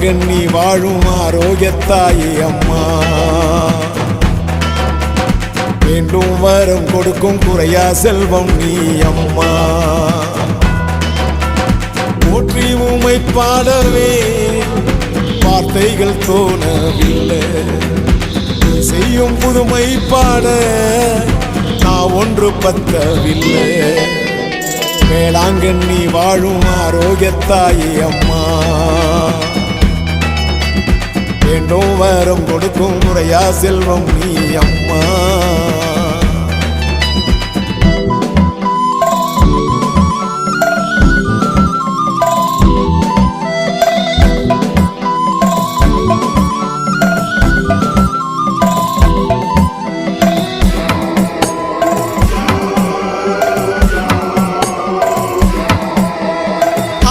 வேளாங்கண்ணி வாழும் ஆரோக்கியத்தாயே அம்மா, வேண்டும் வரம் கொடுக்கும் குறையா செல்வம் நீ அம்மா. போற்றி உமை பாடவே வார்த்தைகள் தோணவில்லை, செய்யும் புதுமை பாட நான் ஒன்று பத்தவில்லை. வேளாங்கண்ணி வாழும் ஆரோக்கியத்தாயே அம்மா, வேண்டும் வரம் கொடுக்கும் முறையா செல்வம் நீ அம்மா.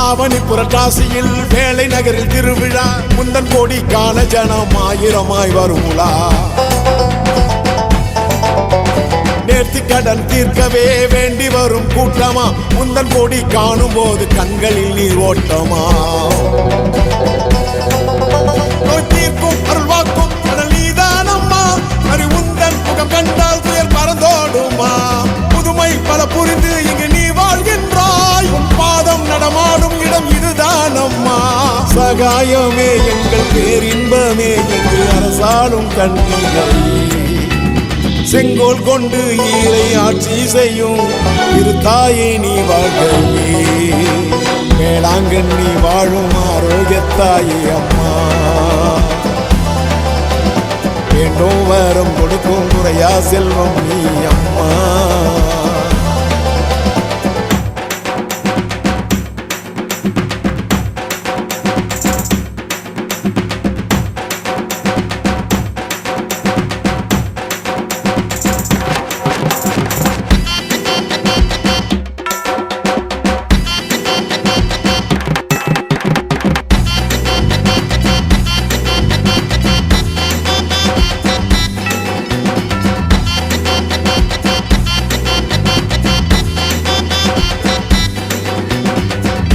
ஆவணி புரட்டாசியில் வேலை நகரில் திருவிழா, முந்தன் கோடி காண ஜனம் ஆயிரமாய் வருமுலா. நேர்த்தி கடன் தீர்க்கவே வேண்டி வரும் கூட்டமா, முந்தன் கோடி காணும் போது கண்களில் நீர் ஓட்டமா. நோய் தீர்க்கும் அருள் வாக்கும் கடல் நீதானம்மா, அறி உந்தன் முகம் கண்டால் துயர் பறந்தோடுமா. புதுமை பல புரிந்து இங்கு நீ வாழ்கின்றாய், உன் பாதம் நடமாடும் இடம் இதுதானம்மா. சகாயமே எங்கள் பேரின்பமே என்று அரசாளும் கண்ணியை, செங்கோல் கொண்டு ஈரை ஆட்சி செய்யும் திருத்தாயே நீ வாழ்கவே. வேளாங்கண்ணி வாழும் ஆரோக்கியத்தாயே அம்மா, வேண்டும் வரம் கொடுக்கும் குறையா செல்வம் நீ அம்மா.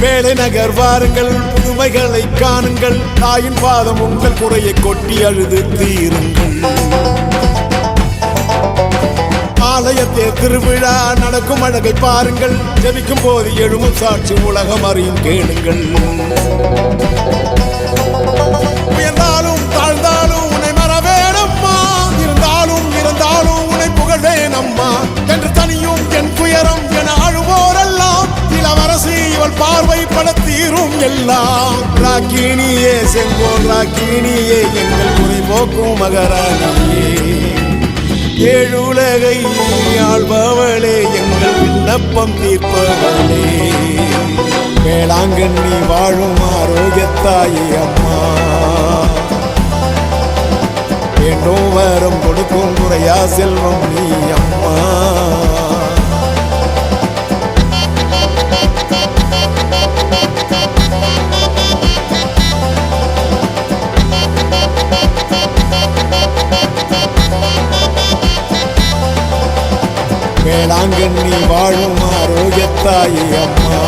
வேலை நகர் வாருங்கள், புதுமைகளை காணுங்கள், தாயின் பாதம் உங்கள் குறையை கொட்டி அழுது தீருங்கள். ஆலயத்தே திருவிழா நடக்கும் அழகை பாருங்கள், ஜெபிக்கும் போது எழுமும் சாட்சி உலகம் அறியும் கேளுங்கள். உயர்ந்தாலும் தாழ்ந்தாலும் உன்னை மறவேனம்மா, இருந்தாலும் இறந்தாலும் உன்னை புகழேனம்மா. என்று தனியும் என் துயரம் என அழுவோரெல்லாம், இளவரசி இவள் பார்வை பட தீரும் எல்லாம். ராக்கினியே செங்கோல் ராக்கினியே, எங்கள் குறை போக்கும் மகாராணியே. ஏழுலகை ஆள்பவளே, எங்கள் விண்ணப்பம் தீர்ப்பவளே. வேளாங்கண்ணி வாழும் ஆரோக்கியத்தாயே அம்மா, வேண்டும் வரம் கொடுக்கும் குறையா செல்வம் நீ அம்மா. வேளாங்கண்ணி வாழும் ஆரோக்கியத்தாயே அம்மா,